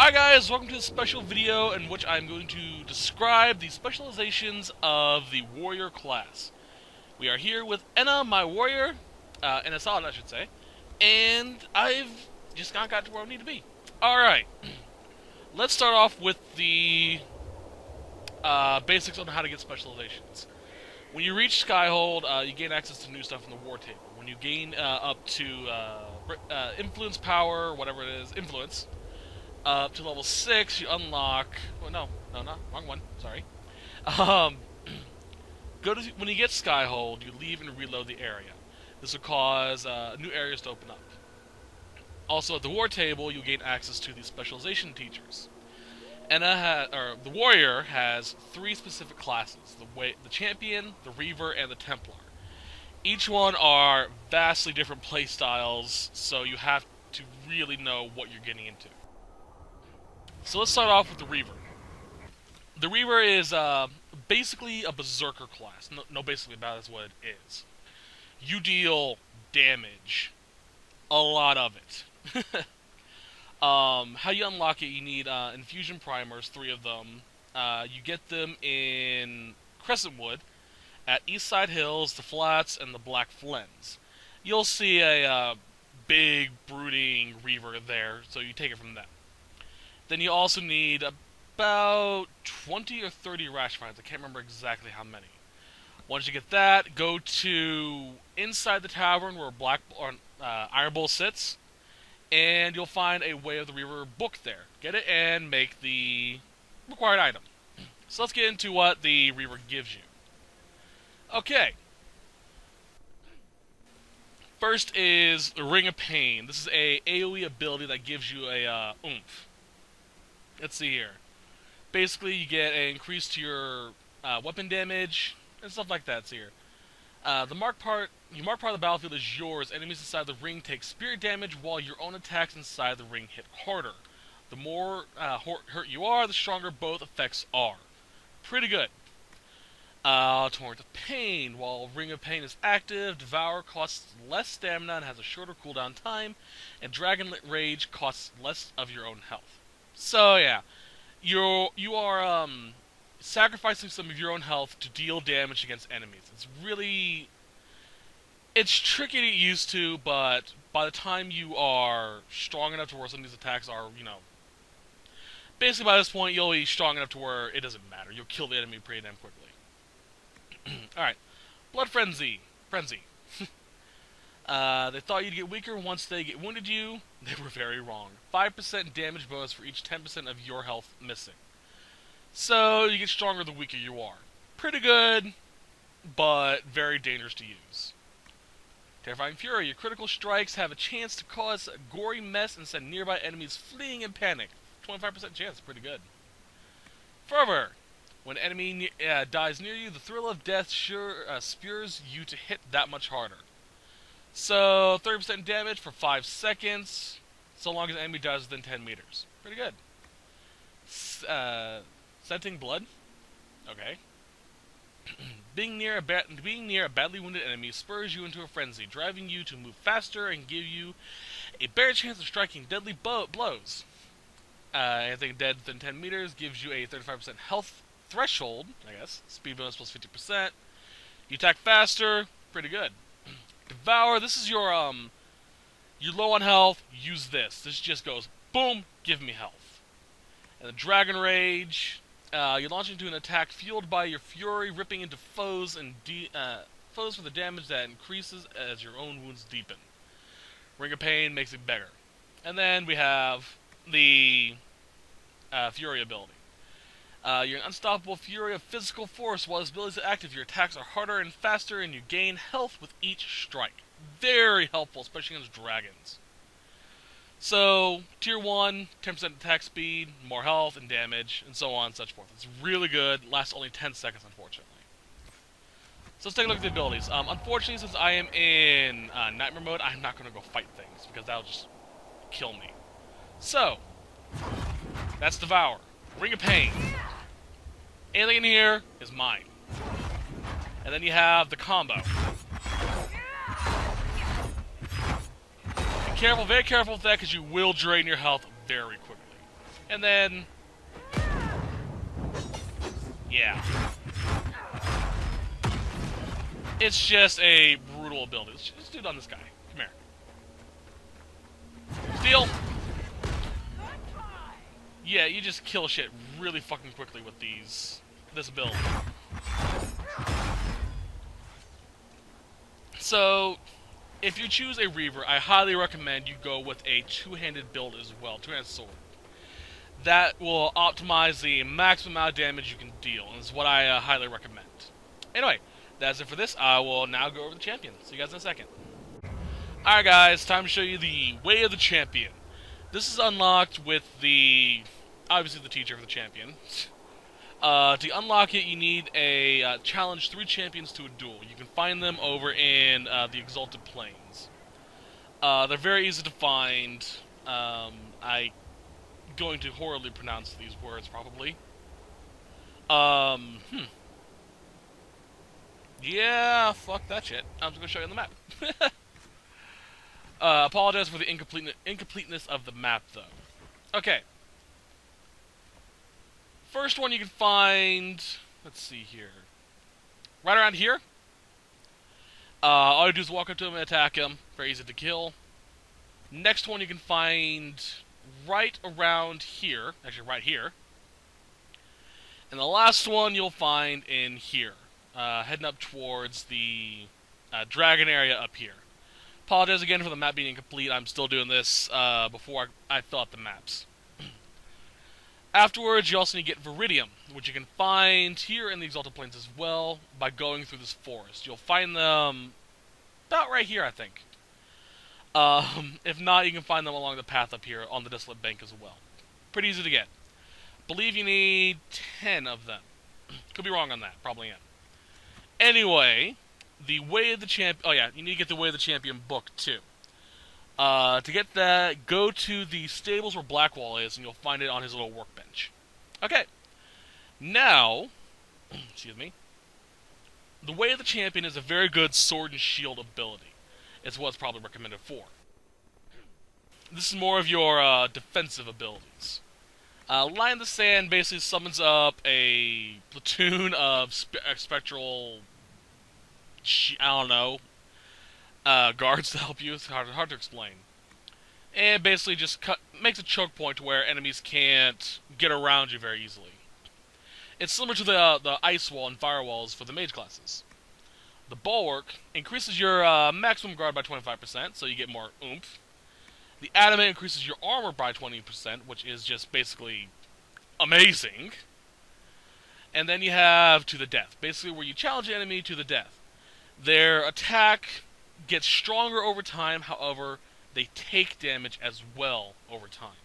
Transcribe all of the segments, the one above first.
Hi guys, welcome to this special video in which I'm going to describe the specializations of the warrior class. We are here with Enna, my warrior, Enna Solid I should say, and I've just got to where I need to be. Alright, let's start off with the basics on how to get specializations. When you reach Skyhold, you gain access to new stuff in the war table. When you gain up to influence power, whatever it is, influence, up to level 6, you unlock... Oh, no, wrong one, sorry. When you get Skyhold, you leave and reload the area. This will cause new areas to open up. Also, at the war table, you gain access to the specialization teachers. The warrior has 3 specific classes: the champion, the reaver, and the Templar. Each one are vastly different playstyles, so you have to really know what you're getting into. So let's start off with the reaver. The reaver is basically a berserker class. No, basically about is what it is. You deal damage, a lot of it. How you unlock it, you need infusion primers, 3 of them. You get them in Crescentwood, at Eastside Hills, the Flats, and the Black Flens. You'll see a big, brooding reaver there, so you take it from them. Then you also need about 20 or 30 rash finds. I can't remember exactly how many. Once you get that, go to inside the tavern where Iron Bull sits, and you'll find a Way of the Reaver book there. Get it and make the required item. So let's get into what the Reaver gives you. Okay. First is the Ring of Pain. This is a AoE ability that gives you a oomph. Let's see here. Basically, you get an increase to your weapon damage and stuff like that. It's here. You mark part of the battlefield is yours. Enemies inside the ring take spirit damage, while your own attacks inside the ring hit harder. The more hurt you are, the stronger both effects are. Pretty good. Torrent of Pain. While Ring of Pain is active, Devour costs less stamina and has a shorter cooldown time, and Dragon Rage costs less of your own health. So yeah, you are sacrificing some of your own health to deal damage against enemies. It's tricky to get used to, but by the time you are strong enough to where some of these attacks are, basically by this point you'll be strong enough to where it doesn't matter. You'll kill the enemy pretty damn quickly. Alright, Blood Frenzy. They thought you'd get weaker once they wounded you. They were very wrong. 5% damage bonus for each 10% of your health missing. So you get stronger the weaker you are. Pretty good, but very dangerous to use. Terrifying Fury. Your critical strikes have a chance to cause a gory mess and send nearby enemies fleeing in panic. 25% chance, pretty good. Fervor. When an enemy dies near you, the thrill of death spurs you to hit that much harder. So, 30% damage for 5 seconds, so long as the enemy dies within 10 meters. Pretty good. Scenting Blood. Okay. Being near a badly wounded enemy spurs you into a frenzy, driving you to move faster and give you a better chance of striking deadly blows. Anything dead within 10 meters gives you a 35% health threshold, I guess. Speed bonus plus 50%. You attack faster. Pretty good. Devour, this is you're low on health, use this. This just goes, boom, give me health. And the Dragon Rage, you launch into an attack fueled by your fury, ripping into foes and foes for the damage that increases as your own wounds deepen. Ring of Pain makes it better. And then we have the Fury ability. You're an unstoppable fury of physical force. While this ability is active, your attacks are harder and faster, and you gain health with each strike. Very helpful, especially against dragons. So, Tier 1, 10% attack speed, more health and damage, and so on and such forth. It's really good. Lasts only 10 seconds, unfortunately. So let's take a look at the abilities. Unfortunately, since I am in Nightmare mode, I'm not going to go fight things, because that'll just kill me. So, that's Devour. Ring of Pain. Anything in here is mine. And then you have the combo. Be careful, very careful with that, because you will drain your health very quickly. And then... yeah. It's just a brutal ability. Let's do it on this guy. Come here. Steal! Yeah, you just kill shit really fucking quickly with this build. So, if you choose a Reaver, I highly recommend you go with a two-handed build as well, two-handed sword. That will optimize the maximum amount of damage you can deal, and is what I highly recommend. Anyway, that's it for this. I will now go over the champion. See you guys in a second. Alright guys, time to show you the Way of the Champion. This is unlocked with obviously the teacher for the champion. To unlock it, you need a challenge 3 champions to a duel. You can find them over in the Exalted Plains. They're very easy to find. I'm going to horribly pronounce these words, probably. Yeah, fuck that shit. I'm just going to show you on the map. Apologize for the incompleteness of the map, though. Okay. First one you can find... let's see here. Right around here. All you do is walk up to him and attack him. Very easy to kill. Next one you can find right around here. Actually, right here. And the last one you'll find in here. Heading up towards the dragon area up here. Apologize again for the map being incomplete. I'm still doing this before I fill out the maps. Afterwards, you also need to get Viridium, which you can find here in the Exalted Plains as well by going through this forest. You'll find them about right here, I think. If not, you can find them along the path up here on the Desolate Bank as well. Pretty easy to get. Believe you need 10 of them. Could be wrong on that. Probably am. Anyway, the Way of the Champion... oh yeah, you need to get the Way of the Champion book too. To get that, go to the stables where Blackwall is, and you'll find it on his little workbench. Okay. Now, excuse me, the Way of the Champion is a very good sword and shield ability. It's what it's probably recommended for. This is more of your defensive abilities. Line in the Sand basically summons up a platoon of spectral... I don't know... guards to help you. It's hard to explain. And basically just makes a choke point to where enemies can't get around you very easily. It's similar to the ice wall and firewalls for the mage classes. The Bulwark increases your maximum guard by 25%, so you get more oomph. The Adamant increases your armor by 20%, which is just basically amazing. And then you have To the Death, basically where you challenge the enemy to the death. Their attack gets stronger over time, however, they take damage as well over time.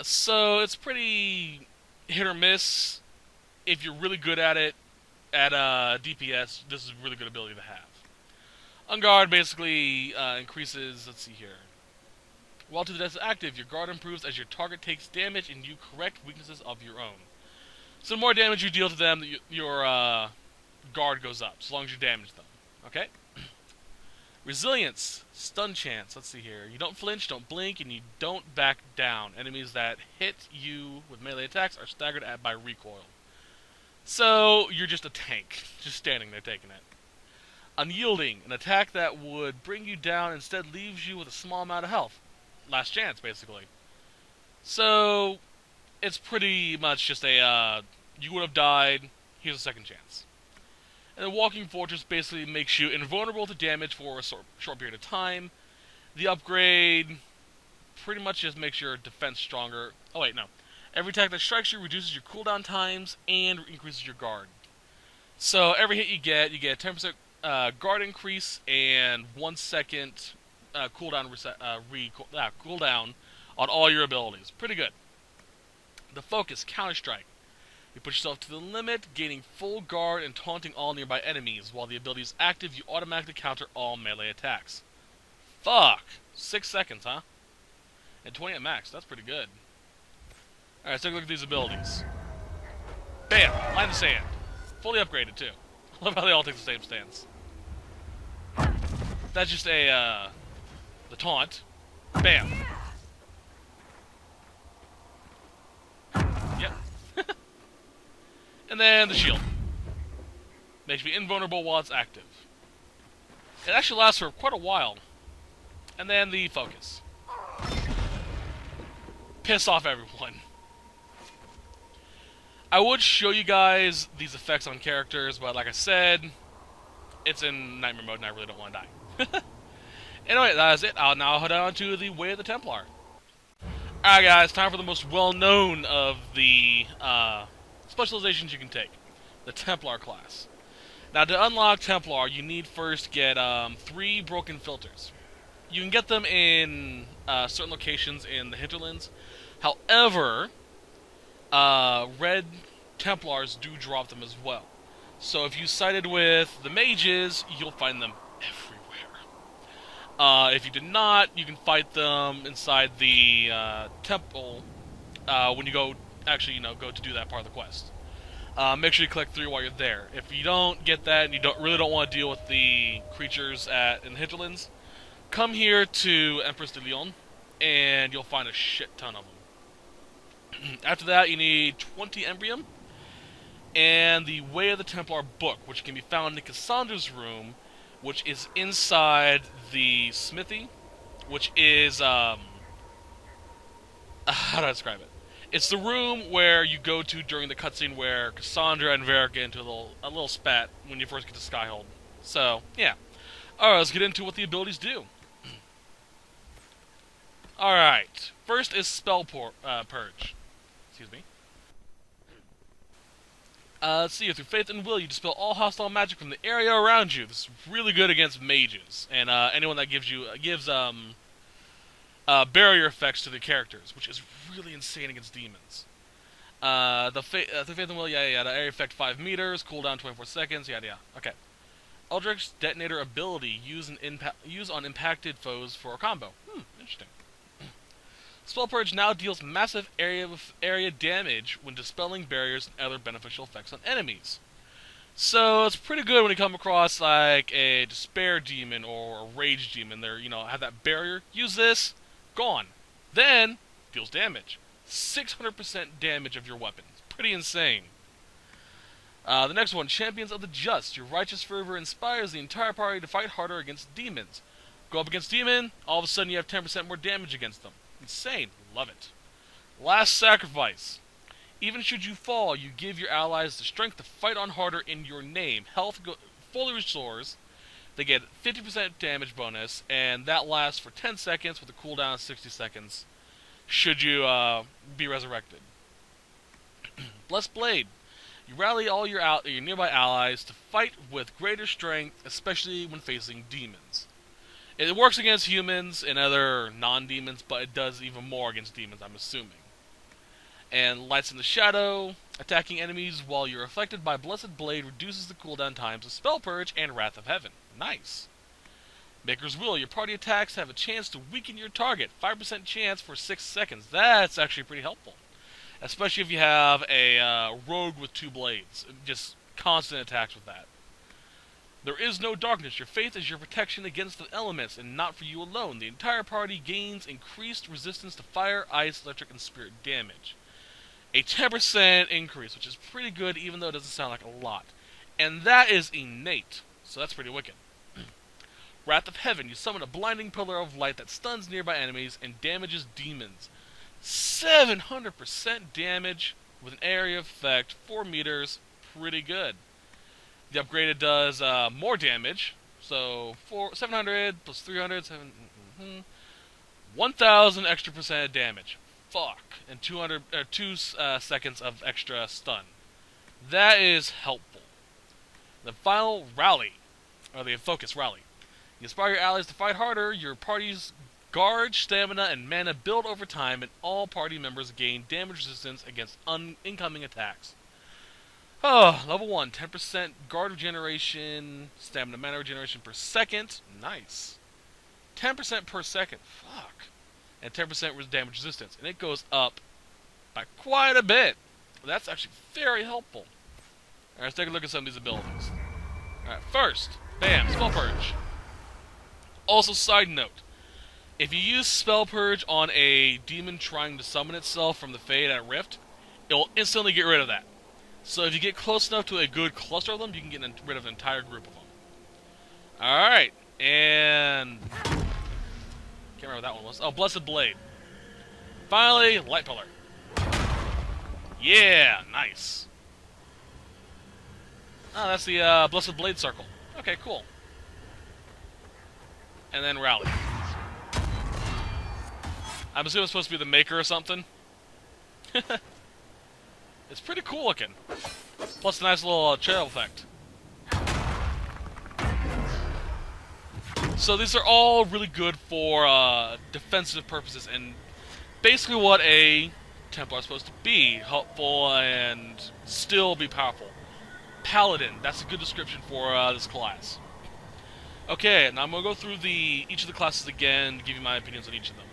So it's pretty hit or miss. If you're really good at it, at DPS, this is a really good ability to have. On guard basically increases, let's see here. While To the Death is active, your guard improves as your target takes damage and you correct weaknesses of your own. So the more damage you deal to them, your guard goes up, so long as you damage them. Okay? Resilience, stun chance, let's see here. You don't flinch, don't blink, and you don't back down. Enemies that hit you with melee attacks are staggered at by recoil. So, you're just a tank, just standing there taking it. Unyielding, an attack that would bring you down instead leaves you with a small amount of health. Last chance, basically. So, it's pretty much just a, you would have died, here's a second chance. And the Walking Fortress basically makes you invulnerable to damage for a short period of time. The upgrade pretty much just makes your defense stronger. Oh wait, no. Every attack that strikes you reduces your cooldown times and increases your guard. So every hit you get a 10% guard increase and 1 second cooldown on all your abilities. Pretty good. The Focus, Counter-Strike. You push yourself to the limit, gaining full guard and taunting all nearby enemies. While the ability is active, you automatically counter all melee attacks. Fuck! 6 seconds, huh? And 20 at max, that's pretty good. Alright, let's take a look at these abilities. Bam! Line in the Sand. Fully upgraded, too. I love how they all take the same stance. That's just the taunt. Bam! And then the shield. Makes me invulnerable while it's active. It actually lasts for quite a while. And then the focus. Piss off everyone. I would show you guys these effects on characters, but like I said, it's in nightmare mode and I really don't want to die. Anyway, that is it. I'll now head on to the Way of the Templar. Alright guys, time for the most well-known of the specializations you can take. The Templar class. Now to unlock Templar, you need first get 3 broken filters. You can get them in certain locations in the hinterlands. However, red Templars do drop them as well. So if you sided with the mages, you'll find them everywhere. If you did not, you can fight them inside the temple when you go go to do that part of the quest. Make sure you collect 3 while you're there. If you don't get that and you really don't want to deal with the creatures in the hinterlands, come here to Empress de Leon, and you'll find a shit ton of them. After that, you need 20 Embrium, and the Way of the Templar book, which can be found in Cassandra's room, which is inside the smithy, which is, how do I describe it? It's the room where you go to during the cutscene where Cassandra and Varric get into a little spat when you first get to Skyhold. So, yeah. Alright, let's get into what the abilities do. Alright, first is Spell Purge. Excuse me. Let's see, through faith and will, you dispel all hostile magic from the area around you. This is really good against mages, and anyone that gives barrier effects to the characters, which is really insane against demons. Through faith and will, the area effect 5 meters, cooldown 24 seconds, yada yada. Okay. Eldritch Detonator ability, use on impacted foes for a combo. Interesting. Spell Purge now deals massive area damage when dispelling barriers and other beneficial effects on enemies. So it's pretty good when you come across like a Despair Demon or a Rage Demon. They're, have that barrier. Use this. Gone. Then, deals damage. 600% damage of your weapon. Pretty insane. The next one, Champions of the Just. Your righteous fervor inspires the entire party to fight harder against demons. Go up against demon, all of a sudden you have 10% more damage against them. Insane. Love it. Last Sacrifice. Even should you fall, you give your allies the strength to fight on harder in your name. Health fully restores. They get 50% damage bonus, and that lasts for 10 seconds with a cooldown of 60 seconds. Should you be resurrected. Blessed Blade. You rally all your nearby allies to fight with greater strength, especially when facing demons. It works against humans and other non-demons, but it does even more against demons, I'm assuming. And Lights in the Shadow. Attacking enemies while you're affected by Blessed Blade reduces the cooldown times of Spell Purge and Wrath of Heaven. Nice. Maker's Will. Your party attacks have a chance to weaken your target. 5% chance for 6 seconds. That's actually pretty helpful. Especially if you have a rogue with 2 blades. Just constant attacks with that. There is no darkness. Your faith is your protection against the elements, and not for you alone. The entire party gains increased resistance to fire, ice, electric, and spirit damage. A 10% increase, which is pretty good, even though it doesn't sound like a lot. And that is innate, so that's pretty wicked. Wrath of Heaven. You summon a blinding pillar of light that stuns nearby enemies and damages demons. 700% damage with an area effect, 4 meters, pretty good. The upgraded does more damage, so 700 plus 300, 1,000 extra percent damage. Fuck, and 2 seconds of extra stun. That is helpful. The final rally, or the focus rally. You inspire your allies to fight harder. Your party's guard, stamina, and mana build over time, and all party members gain damage resistance against incoming attacks. Oh, level 1, 10% guard regeneration, stamina mana regeneration per second. Nice. 10% per second. Fuck. And 10% damage resistance. And it goes up by quite a bit. That's actually very helpful. Alright, let's take a look at some of these abilities. Alright, first, bam, Spell Purge. Also, side note, if you use Spell Purge on a demon trying to summon itself from the Fade at Rift, it will instantly get rid of that. So if you get close enough to a good cluster of them, you can get rid of an entire group of them. Alright, and... can't remember what that one was. Oh, Blessed Blade. Finally, Light Pillar. Yeah, nice. Oh, that's the Blessed Blade circle. Okay, cool. And then Rally. I'm assuming it's supposed to be the Maker or something. It's pretty cool looking. Plus a nice little trail effect. So these are all really good for defensive purposes and basically what a Templar is supposed to be. Helpful and still be powerful. Paladin, that's a good description for this class. Okay, now I'm going to go through each of the classes again to give you my opinions on each of them.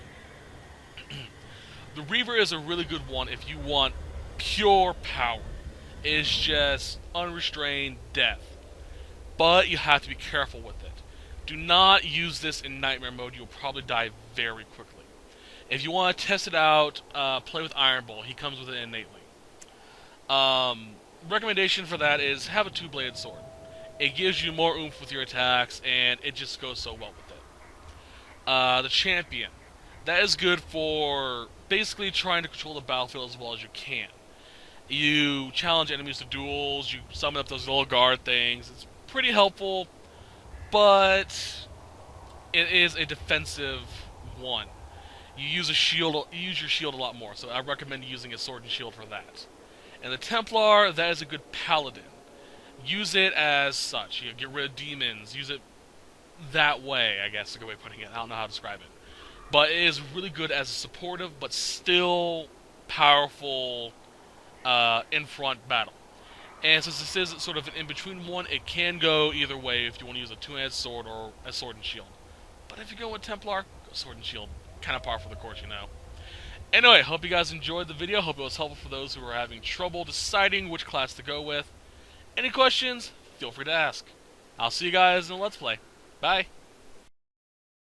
The Reaver is a really good one if you want pure power. It is just unrestrained death. But you have to be careful with it. Do not use this in Nightmare mode, you'll probably die very quickly. If you want to test it out, play with Iron Bull. He comes with it innately. Recommendation for that is have a two-bladed sword. It gives you more oomph with your attacks, and it just goes so well with it. The Champion. That is good for basically trying to control the battlefield as well as you can. You challenge enemies to duels, you summon up those little guard things. It's pretty helpful, but it is a defensive one. You use your shield a lot more, so I recommend using a sword and shield for that. And the Templar, that is a good paladin. Use it as such. You get rid of demons. Use it that way, I guess is a good way of putting it. I don't know how to describe it. But it is really good as a supportive, but still powerful in-front battle. And since this is sort of an in-between one, it can go either way if you want to use a two-handed sword or a sword and shield. But if you go with Templar, go sword and shield. Kind of par for the course, you know. Anyway, hope you guys enjoyed the video. Hope it was helpful for those who are having trouble deciding which class to go with. Any questions? Feel free to ask. I'll see you guys in the Let's Play. Bye.